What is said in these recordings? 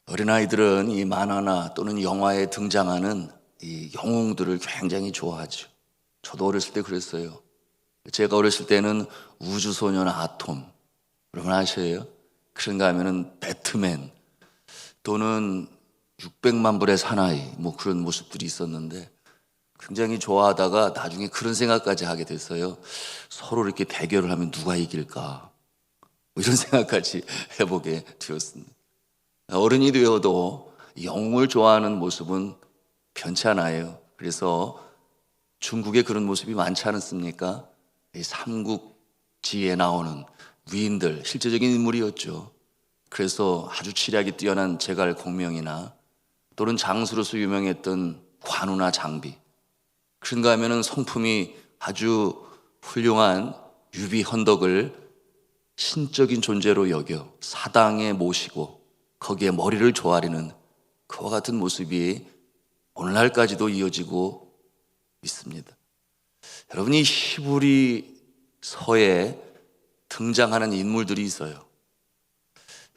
어린아이들은 이 만화나 또는 영화에 등장하는 이 영웅들을 굉장히 좋아하죠. 저도 어렸을 때 그랬어요. 제가 어렸을 때는 우주소년 아톰, 여러분 아세요? 그런가 하면은 배트맨 또는 600만 불의 사나이 뭐 그런 모습들이 있었는데 굉장히 좋아하다가 나중에 그런 생각까지 하게 됐어요. 서로 이렇게 대결을 하면 누가 이길까? 뭐 이런 생각까지 해보게 되었습니다. 어른이 되어도 영웅을 좋아하는 모습은 변치 않아요. 그래서 중국에 그런 모습이 많지 않습니까? 이 삼국지에 나오는 위인들, 실제적인 인물이었죠. 그래서 아주 치략이 뛰어난 제갈 공명이나 또는 장수로서 유명했던 관우나 장비, 그런가 하면은 성품이 아주 훌륭한 유비 헌덕을 신적인 존재로 여겨 사당에 모시고 거기에 머리를 조아리는 그와 같은 모습이 오늘날까지도 이어지고 있습니다. 여러분이 히브리서에 등장하는 인물들이 있어요.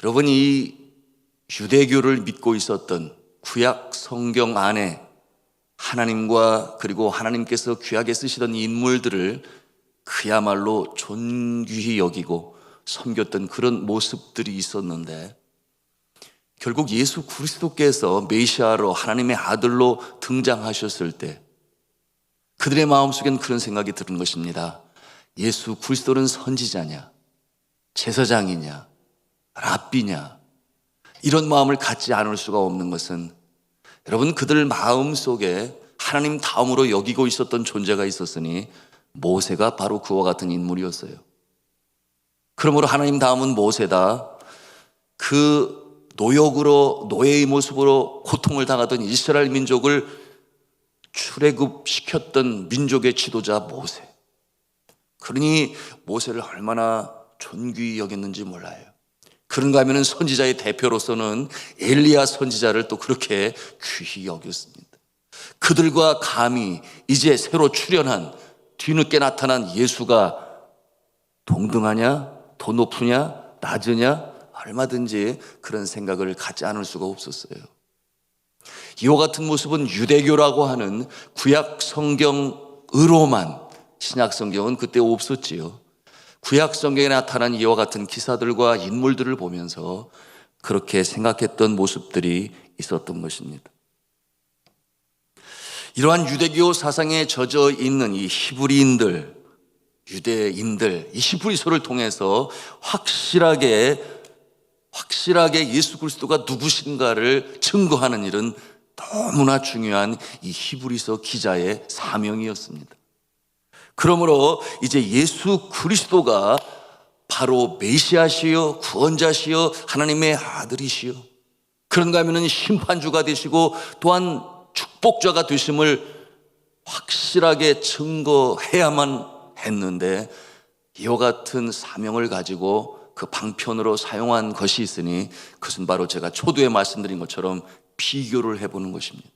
여러분이 유대교를 믿고 있었던 구약 성경 안에 하나님과 그리고 하나님께서 귀하게 쓰시던 인물들을 그야말로 존귀히 여기고 섬겼던 그런 모습들이 있었는데 결국 예수 그리스도께서 메시아로 하나님의 아들로 등장하셨을 때 그들의 마음속엔 그런 생각이 드는 것입니다. 예수 그리스도는 선지자냐, 제사장이냐, 랍비냐, 이런 마음을 갖지 않을 수가 없는 것은 여러분 그들 마음속에 하나님 다음으로 여기고 있었던 존재가 있었으니 모세가 바로 그와 같은 인물이었어요. 그러므로 하나님 다음은 모세다. 그 노역으로 노예의 모습으로 고통을 당하던 이스라엘 민족을 출애굽시켰던 민족의 지도자 모세. 그러니 모세를 얼마나 존귀히 여겼는지 몰라요. 그런가 하면 선지자의 대표로서는 엘리야 선지자를 또 그렇게 귀히 여겼습니다. 그들과 감히 이제 새로 출현한 뒤늦게 나타난 예수가 동등하냐, 더 높으냐, 낮으냐, 얼마든지 그런 생각을 갖지 않을 수가 없었어요. 이와 같은 모습은 유대교라고 하는 구약 성경으로만, 신약 성경은 그때 없었지요. 구약 성경에 나타난 이와 같은 기사들과 인물들을 보면서 그렇게 생각했던 모습들이 있었던 것입니다. 이러한 유대교 사상에 젖어 있는 이 히브리인들, 유대인들, 이 히브리서를 통해서 확실하게 예수 그리스도가 누구신가를 증거하는 일은 너무나 중요한 이 히브리서 기자의 사명이었습니다. 그러므로 이제 예수 그리스도가 바로 메시아시요, 구원자시요, 하나님의 아들이시요, 그런가 하면 심판주가 되시고 또한 축복자가 되심을 확실하게 증거해야만 했는데 이와 같은 사명을 가지고 그 방편으로 사용한 것이 있으니 그것은 바로 제가 초두에 말씀드린 것처럼 비교를 해보는 것입니다.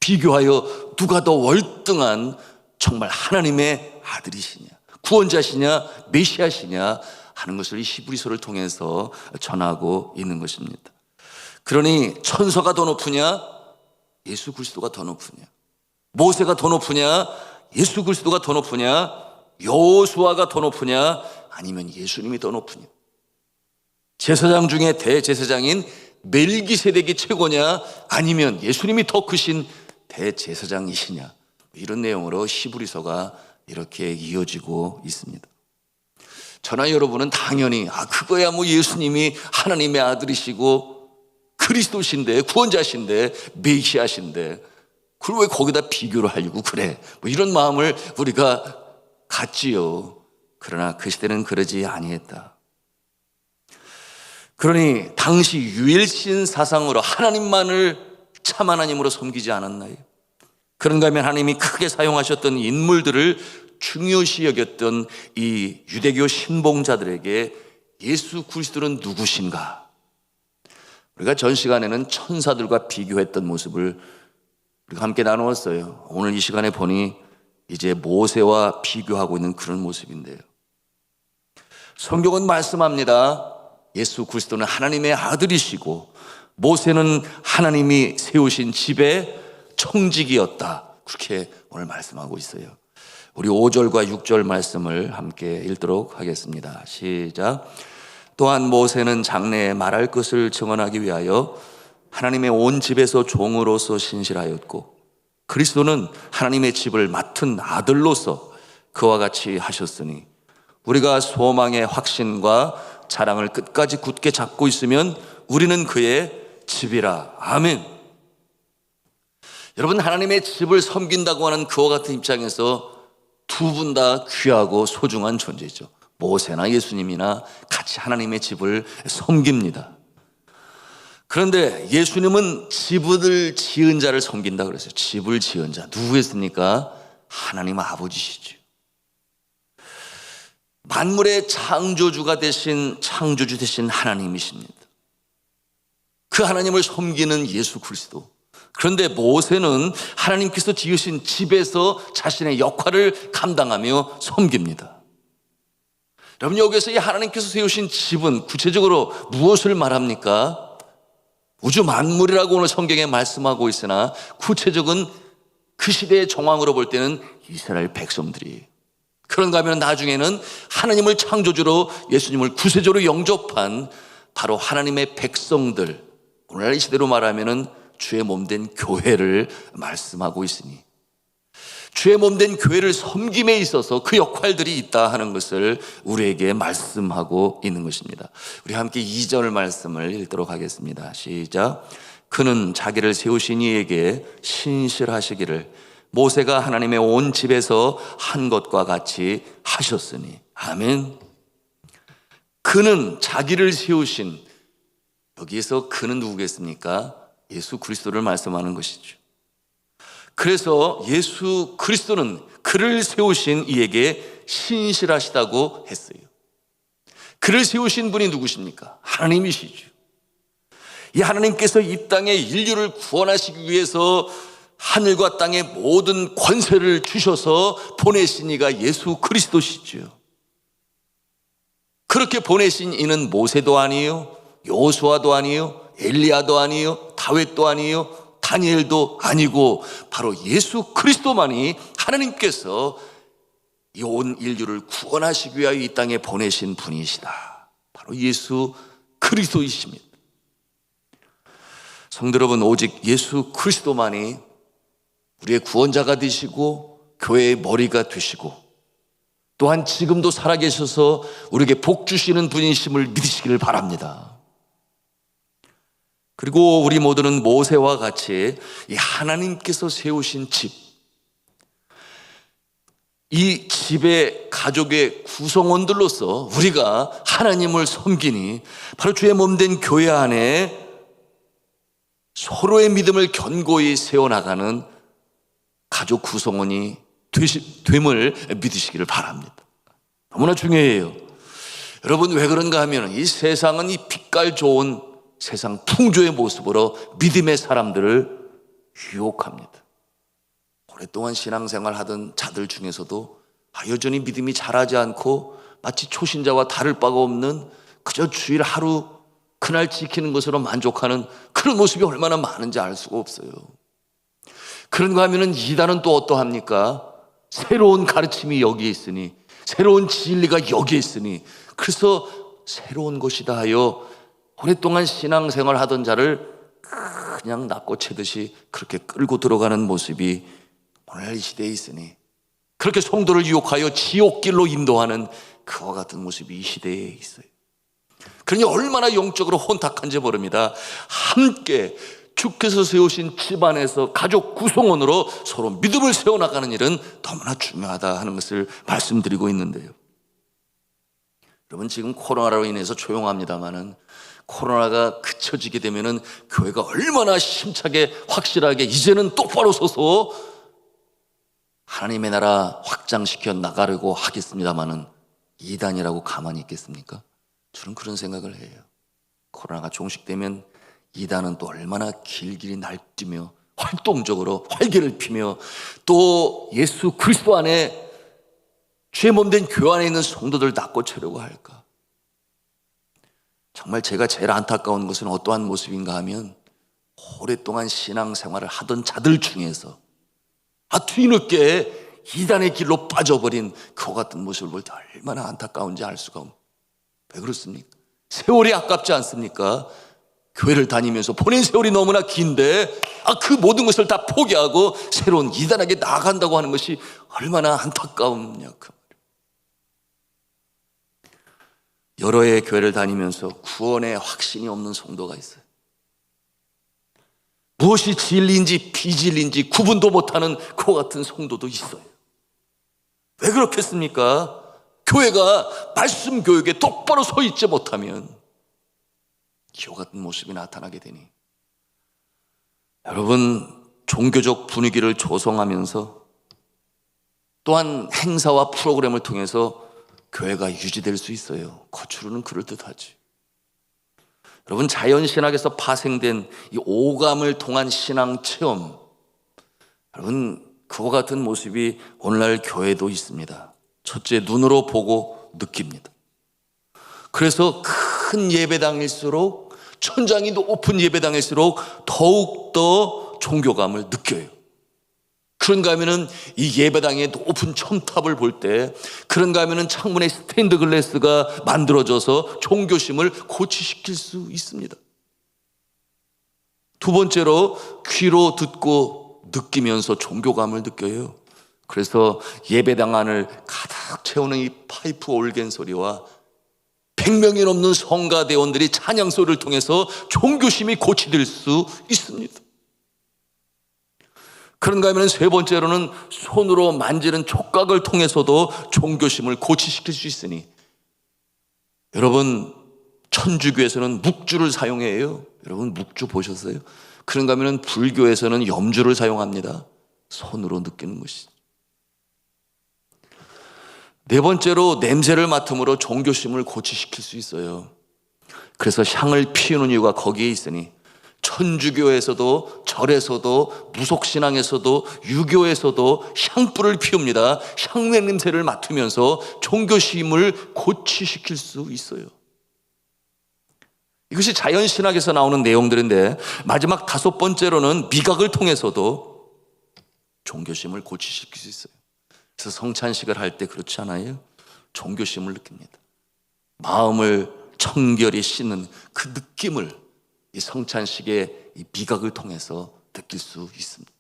비교하여 누가 더 월등한 정말 하나님의 아들이시냐, 구원자시냐, 메시아시냐 하는 것을 이 히브리서를 통해서 전하고 있는 것입니다. 그러니 천서가 더 높으냐, 예수 그리스도가 더 높으냐, 모세가 더 높으냐, 예수 그리스도가 더 높으냐, 여호수아가 더 높으냐, 아니면 예수님이 더 높으냐, 제사장 중에 대제사장인 멜기세덱이 최고냐, 아니면 예수님이 더 크신 대제사장이시냐, 이런 내용으로 히브리서가 이렇게 이어지고 있습니다. 저나 여러분은 당연히 그거야 뭐 예수님이 하나님의 아들이시고 그리스도신데 구원자신데 메시아신데 그걸 왜 거기다 비교를 하려고 그래, 뭐 이런 마음을 우리가 갖지요. 그러나 그 시대는 그러지 아니했다. 그러니 당시 유일신 사상으로 하나님만을 참 하나님으로 섬기지 않았나요? 그런가 하면 하나님이 크게 사용하셨던 인물들을 중요시 여겼던 이 유대교 신봉자들에게 예수 그리스도는 누구신가? 우리가 전 시간에는 천사들과 비교했던 모습을 우리가 함께 나누었어요. 오늘 이 시간에 보니 이제 모세와 비교하고 있는 그런 모습인데요. 성경은 말씀합니다. 예수 그리스도는 하나님의 아들이시고 모세는 하나님이 세우신 집의 청지기였다. 그렇게 오늘 말씀하고 있어요. 우리 5절과 6절 말씀을 함께 읽도록 하겠습니다. 시작. 또한 모세는 장래에 말할 것을 증언하기 위하여 하나님의 온 집에서 종으로서 신실하였고 그리스도는 하나님의 집을 맡은 아들로서 그와 같이 하셨으니 우리가 소망의 확신과 자랑을 끝까지 굳게 잡고 있으면 우리는 그의 집이라. 아멘. 여러분, 하나님의 집을 섬긴다고 하는 그와 같은 입장에서 두 분 다 귀하고 소중한 존재죠. 모세나 예수님이나 같이 하나님의 집을 섬깁니다. 그런데 예수님은 집을 지은 자를 섬긴다 그랬어요. 집을 지은 자 누구였습니까? 하나님 아버지시죠. 만물의 창조주가 되신 창조주 되신 하나님이십니다. 그 하나님을 섬기는 예수 그리스도. 그런데 모세는 하나님께서 지으신 집에서 자신의 역할을 감당하며 섬깁니다. 여러분, 여기서 이 하나님께서 세우신 집은 구체적으로 무엇을 말합니까? 우주 만물이라고 오늘 성경에 말씀하고 있으나 구체적인 그 시대의 정황으로 볼 때는 이스라엘 백성들이, 그런가 하면 나중에는 하나님을 창조주로 예수님을 구세주로 영접한 바로 하나님의 백성들, 오늘날 이 시대로 말하면은 주의 몸된 교회를 말씀하고 있으니 주의 몸된 교회를 섬김에 있어서 그 역할들이 있다 하는 것을 우리에게 말씀하고 있는 것입니다. 우리 함께 2절 말씀을 읽도록 하겠습니다. 시작. 그는 자기를 세우신 이에게 신실하시기를 모세가 하나님의 온 집에서 한 것과 같이 하셨으니. 아멘. 그는 자기를 세우신, 여기에서 그는 누구겠습니까? 예수 그리스도를 말씀하는 것이죠. 그래서 예수 그리스도는 그를 세우신 이에게 신실하시다고 했어요. 그를 세우신 분이 누구십니까? 하나님이시죠. 이 하나님께서 이 땅의 인류를 구원하시기 위해서 하늘과 땅의 모든 권세를 주셔서 보내신 이가 예수 그리스도시죠. 그렇게 보내신 이는 모세도 아니요, 여호수아도 아니요, 엘리야도 아니요, 다윗도 아니요, 다니엘도 아니고 바로 예수 그리스도만이 하나님께서 이 온 인류를 구원하시기 위하여 이 땅에 보내신 분이시다. 바로 예수 그리스도이십니다. 성도 여러분, 오직 예수 그리스도만이 우리의 구원자가 되시고 교회의 머리가 되시고 또한 지금도 살아계셔서 우리에게 복 주시는 분이심을 믿으시기를 바랍니다. 그리고 우리 모두는 모세와 같이 이 하나님께서 세우신 집, 이 집의 가족의 구성원들로서 우리가 하나님을 섬기니 바로 주의 몸된 교회 안에 서로의 믿음을 견고히 세워나가는 가족 구성원이 됨을 믿으시기를 바랍니다. 너무나 중요해요. 여러분, 왜 그런가 하면 이 세상은 이 빛깔 좋은 세상 풍조의 모습으로 믿음의 사람들을 유혹합니다. 오랫동안 신앙생활 하던 자들 중에서도 여전히 믿음이 자라지 않고 마치 초신자와 다를 바가 없는 그저 주일 하루 그날 지키는 것으로 만족하는 그런 모습이 얼마나 많은지 알 수가 없어요. 그런가 하면은 이단은 또 어떠합니까? 새로운 가르침이 여기에 있으니, 새로운 진리가 여기에 있으니, 그래서 새로운 것이다 하여 오랫동안 신앙생활 하던 자를 그냥 낚고 채듯이 그렇게 끌고 들어가는 모습이 오늘 이 시대에 있으니, 그렇게 성도를 유혹하여 지옥길로 인도하는 그와 같은 모습이 이 시대에 있어요. 그러니 얼마나 영적으로 혼탁한지 모릅니다. 함께 주께서 세우신 집안에서 가족 구성원으로 서로 믿음을 세워나가는 일은 너무나 중요하다 하는 것을 말씀드리고 있는데요. 여러분, 지금 코로나로 인해서 조용합니다마는 코로나가 그쳐지게 되면은 교회가 얼마나 힘차게 확실하게 이제는 똑바로 서서 하나님의 나라 확장시켜 나가려고 하겠습니다마는 이단이라고 가만히 있겠습니까? 저는 그런 생각을 해요. 코로나가 종식되면 이단은 또 얼마나 길길이 날뛰며 활동적으로 활기를 피며 또 예수 그리스도 안에 죄 몸된 교회 안에 있는 성도들 닦고 채려고 할까? 정말 제가 제일 안타까운 것은 어떠한 모습인가 하면 오랫동안 신앙생활을 하던 자들 중에서 뒤늦게 이단의 길로 빠져버린 그와 같은 모습을 볼 때 얼마나 안타까운지 알 수가 없습니다. 왜 그렇습니까? 세월이 아깝지 않습니까? 교회를 다니면서 보낸 세월이 너무나 긴데 그 모든 것을 다 포기하고 새로운 이단에게 나아간다고 하는 것이 얼마나 안타까우냐 그 말이에요. 여러 해 교회를 다니면서 구원에 확신이 없는 성도가 있어요. 무엇이 진리인지 비진리인지 구분도 못하는 그와 같은 성도도 있어요. 왜 그렇겠습니까? 교회가 말씀 교육에 똑바로 서 있지 못하면 기호 같은 모습이 나타나게 되니, 여러분, 종교적 분위기를 조성하면서 또한 행사와 프로그램을 통해서 교회가 유지될 수 있어요. 겉으로는 그럴듯하지. 여러분, 자연신학에서 파생된 이 오감을 통한 신앙 체험, 여러분, 그와 같은 모습이 오늘날 교회도 있습니다. 첫째, 눈으로 보고 느낍니다. 그래서 큰 예배당일수록, 천장이 높은 예배당일수록 더욱더 종교감을 느껴요. 그런가 하면은 이 예배당의 높은 첨탑을 볼 때, 그런가 하면은 창문에 스테인드 글래스가 만들어져서 종교심을 고취시킬 수 있습니다. 두 번째로, 귀로 듣고 느끼면서 종교감을 느껴요. 그래서 예배당 안을 가득 채우는 이 파이프 올겐 소리와 100명이 넘는 성가대원들이 찬양 소리를 통해서 종교심이 고취될 수 있습니다. 그런가 하면 세 번째로는 손으로 만지는 촉각을 통해서도 종교심을 고취시킬 수 있으니, 여러분, 천주교에서는 묵주를 사용해요. 여러분, 묵주 보셨어요? 그런가 하면 불교에서는 염주를 사용합니다. 손으로 느끼는 것이. 네 번째로, 냄새를 맡음으로 종교심을 고취시킬 수 있어요. 그래서 향을 피우는 이유가 거기에 있으니, 천주교에서도 절에서도 무속신앙에서도 유교에서도 향불을 피웁니다. 향내 냄새를 맡으면서 종교심을 고취시킬 수 있어요. 이것이 자연신학에서 나오는 내용들인데, 마지막 다섯 번째로는 미각을 통해서도 종교심을 고취시킬 수 있어요. 그래서 성찬식을 할 때 그렇지 않아요? 종교심을 느낍니다. 마음을 청결히 씻는 그 느낌을 이 성찬식의 이 미각을 통해서 느낄 수 있습니다.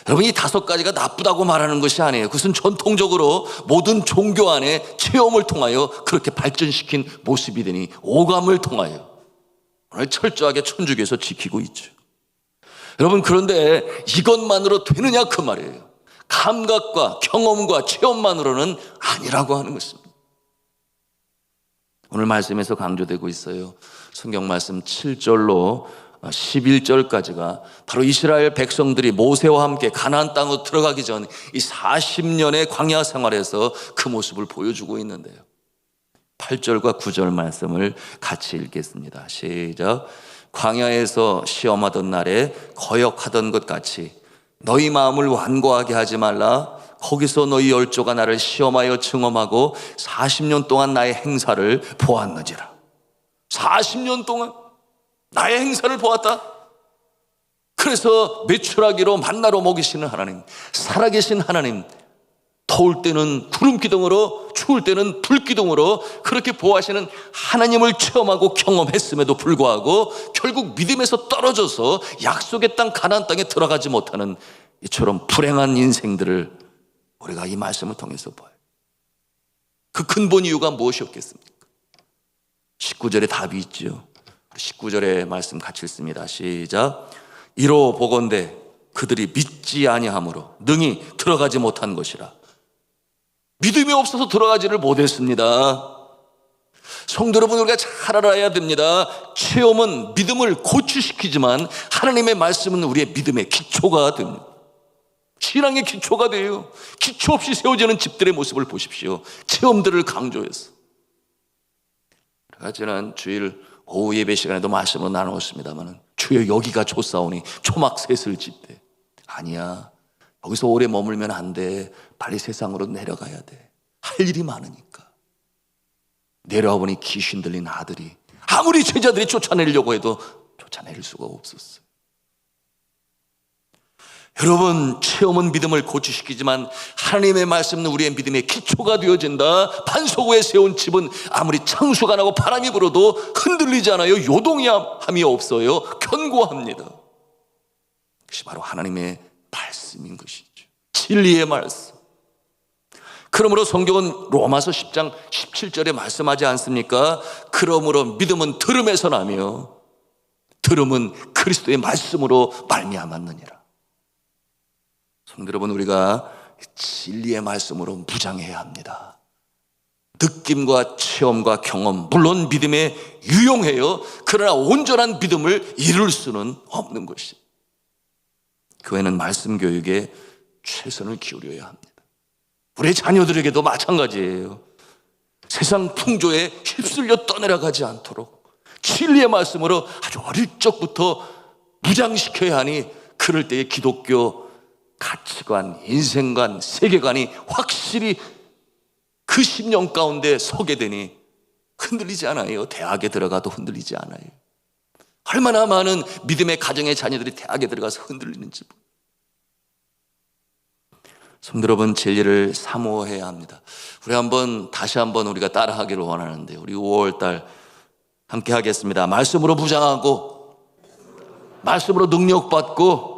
여러분, 이 다섯 가지가 나쁘다고 말하는 것이 아니에요. 그것은 전통적으로 모든 종교 안에 체험을 통하여 그렇게 발전시킨 모습이 되니, 오감을 통하여 오늘 철저하게 천주교에서 지키고 있죠. 여러분, 그런데 이것만으로 되느냐 그 말이에요. 감각과 경험과 체험만으로는 아니라고 하는 것입니다. 오늘 말씀에서 강조되고 있어요. 성경 말씀 7절로 11절까지가 바로 이스라엘 백성들이 모세와 함께 가나안 땅으로 들어가기 전 이 40년의 광야 생활에서 그 모습을 보여주고 있는데요. 8절과 9절 말씀을 같이 읽겠습니다. 시작. 광야에서 시험하던 날에 거역하던 것 같이 너희 마음을 완고하게 하지 말라. 거기서 너희 열조가 나를 시험하여 증험하고 40년 동안 나의 행사를 보았느니라. 40년 동안 나의 행사를 보았다. 그래서 매출하기로 만나로 먹이시는 하나님, 살아계신 하나님, 더울 때는 구름 기둥으로, 추울 때는 불 기둥으로 그렇게 보호하시는 하나님을 체험하고 경험했음에도 불구하고 결국 믿음에서 떨어져서 약속의 땅 가나안 땅에 들어가지 못하는 이처럼 불행한 인생들을 우리가 이 말씀을 통해서 봐요. 그 근본 이유가 무엇이었겠습니까? 19절에 답이 있죠. 19절의 말씀 같이 읽습니다. 시작. 이로 보건대 그들이 믿지 아니하므로 능히 들어가지 못한 것이라. 믿음이 없어서 들어가지를 못했습니다. 성도 여러분, 우리가 잘 알아야 됩니다. 체험은 믿음을 고취시키지만 하나님의 말씀은 우리의 믿음의 기초가 됩니다. 신앙의 기초가 돼요. 기초 없이 세워지는 집들의 모습을 보십시오. 체험들을 강조해서. 제가 지난 주일 오후 예배 시간에도 말씀을 나누었습니다만, 주여 여기가 좋사오니 초막 셋을 짓되. 아니야, 여기서 오래 머물면 안 돼. 빨리 세상으로 내려가야 돼. 할 일이 많으니까. 내려와 보니 귀신 들린 아들이 아무리 제자들이 쫓아내려고 해도 쫓아낼 수가 없었어요. 여러분, 체험은 믿음을 고취시키지만 하나님의 말씀은 우리의 믿음의 기초가 되어진다. 반석 위에 세운 집은 아무리 창수가 나고 바람이 불어도 흔들리지 않아요. 요동함이 없어요. 견고합니다. 그것이 바로 하나님의 말씀인 것이죠. 진리의 말씀. 그러므로 성경은 로마서 10장 17절에 말씀하지 않습니까? 그러므로 믿음은 들음에서 나며 들음은 그리스도의 말씀으로 말미암았느니라. 성도 여러분, 우리가 진리의 말씀으로 무장해야 합니다. 느낌과 체험과 경험, 물론 믿음에 유용해요. 그러나 온전한 믿음을 이룰 수는 없는 것이. 교회는 말씀 교육에 최선을 기울여야 합니다. 우리 자녀들에게도 마찬가지예요. 세상 풍조에 휩쓸려 떠내려가지 않도록 진리의 말씀으로 아주 어릴 적부터 무장시켜야 하니, 그럴 때의 기독교 가치관, 인생관, 세계관이 확실히 그 10년 가운데 서게 되니 흔들리지 않아요. 대학에 들어가도 흔들리지 않아요. 얼마나 많은 믿음의 가정의 자녀들이 대학에 들어가서 흔들리는지. 성도 여러분, 진리를 사모해야 합니다. 우리 다시 한번 우리가 따라하기를 원하는데, 우리 5월달 함께 하겠습니다. 말씀으로 무장하고, 말씀으로 능력받고,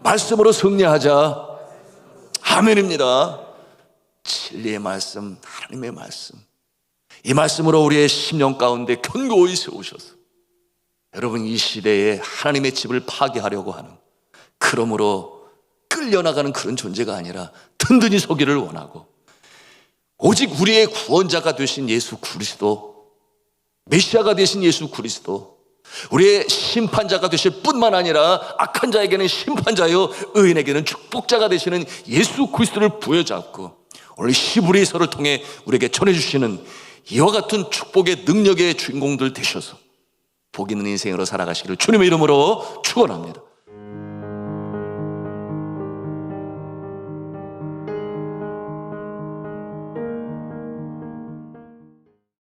말씀으로 승리하자. 아멘입니다. 진리의 말씀, 하나님의 말씀, 이 말씀으로 우리의 심령 가운데 견고히 세우셔서 여러분, 이 시대에 하나님의 집을 파괴하려고 하는, 그러므로 끌려나가는 그런 존재가 아니라 든든히 서기를 원하고, 오직 우리의 구원자가 되신 예수 그리스도, 메시아가 되신 예수 그리스도, 우리의 심판자가 되실 뿐만 아니라 악한 자에게는 심판자요 의인에게는 축복자가 되시는 예수 그리스도를 부여잡고, 오늘 히브리서를 통해 우리에게 전해주시는 이와 같은 축복의 능력의 주인공들 되셔서 복 있는 인생으로 살아가시기를 주님의 이름으로 축원합니다.